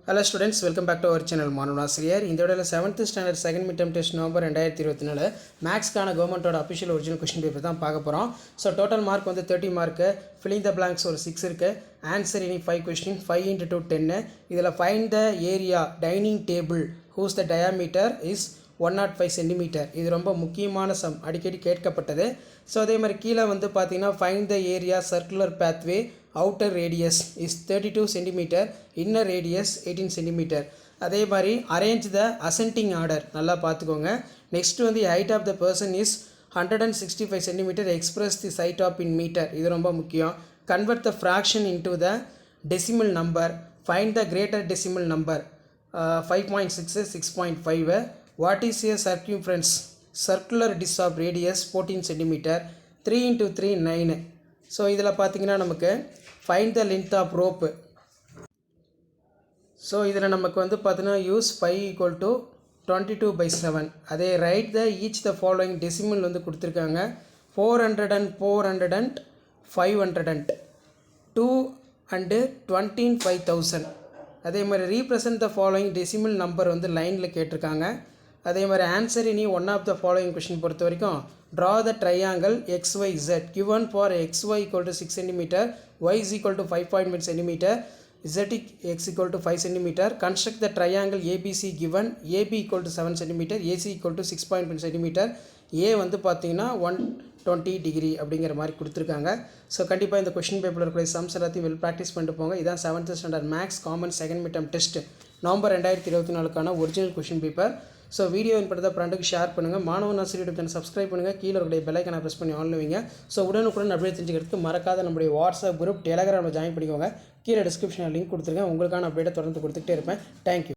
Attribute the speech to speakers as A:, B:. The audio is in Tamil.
A: Hello students, welcome back to our channel மாணவனாசிரியர். இந்த வீடியோல 7th standard second midterm test November 2024 மேக்ஸ்க்கான கவர்மெண்டோட அபிஷியல் ஒரிஜினல் क्वेश्चन பேப்பர் தான் பார்க்க போறோம். ஸோ டோட்டல் மார்க் வந்து 30 மார்க், ஃபில்லிங் த blanks ஒரு 6 இருக்கு. ஆன்சர் இனி 5 question 5 into 2 10. இதில் find the area dining table whose the diameter is 105 cm. இது ரொம்ப முக்கியமான சம், அடிக்கடி கேட்கப்பட்டது. ஸோ அதே மாதிரி கீழே வந்து பார்த்தீங்கன்னா find the area circular pathway outer radius is 32 cm, inner radius 18 cm. அதே மாதிரி arrange the ascending order, நல்லா பார்த்துக்கோங்க. நெக்ஸ்ட் வந்து height of the person is 165 cm, express the height of in meter, இது ரொம்ப முக்கியம். Convert the fraction into the decimal number, find the greater decimal number, 5.6 6.5. What is a circumference, circular disk of radius 14 cm, 3 into 3 9. So இதில் பார்த்தீங்கன்னா நமக்கு find the length of rope. So இதில் நமக்கு வந்து பார்த்தீங்கன்னா யூஸ் 5 equal to 22/7. அதே right the each the following decimal வந்து கொடுத்துருக்காங்க. 400 and 400 and 500 and 2 and 25,000. அதே மாதிரி represent the following decimal number வந்து லைனில் கேட்டிருக்காங்க. அதே மாதிரி answer any one of the following question பொறுத்த வரைக்கும் draw the triangle XYZ given for XY equal to 6 cm, Y is equal to 5.1 cm, Z x equal to 5 cm. Construct the triangle ABC given AB equal to 7 cm, AC equal to 6.1 cm. A வந்து பார்த்தீங்கன்னா 120 டிகிரி அப்படிங்கிற மாதிரி கொடுத்துருக்காங்க. ஸோ கண்டிப்பாக இந்த கொஷின் பேப்பரில் இருக்கிற சம்ஸ் எல்லாத்தையும் வெல் ப்ராக்டிஸ் பண்ணிட்டு போங்க. இதான் 7th standard maths common second mid term test November 2024 original question paper. So video என்பதை ஃப்ரெண்டுக்கு ஷேர் பண்ணுங்கள். மாணவன் ஆசிரியர் சேனல் சப்ஸ்கிரைப் பண்ணுங்கள். கீழே இருக்கிற பெல்லைக்கனை ப்ரெஸ் பண்ணி ஆன் வைங்க. ஸோ உடனுக்குடன் அப்டேட் தெரிஞ்சுக்கிறதுக்கு மறக்காத நம்முடைய வாட்ஸ்அப் குரூப் டெலகிராமில் ஜாயின் பண்ணிக்கோங்க. கீழே டிஸ்கிரிப்ஷனில் லிங்க் கொடுத்துருக்கேன். உங்களுக்கான அப்டேட்டை தொடர்ந்து கொடுத்துக்கிட்டே இருப்பேன். தேங்க்யூ.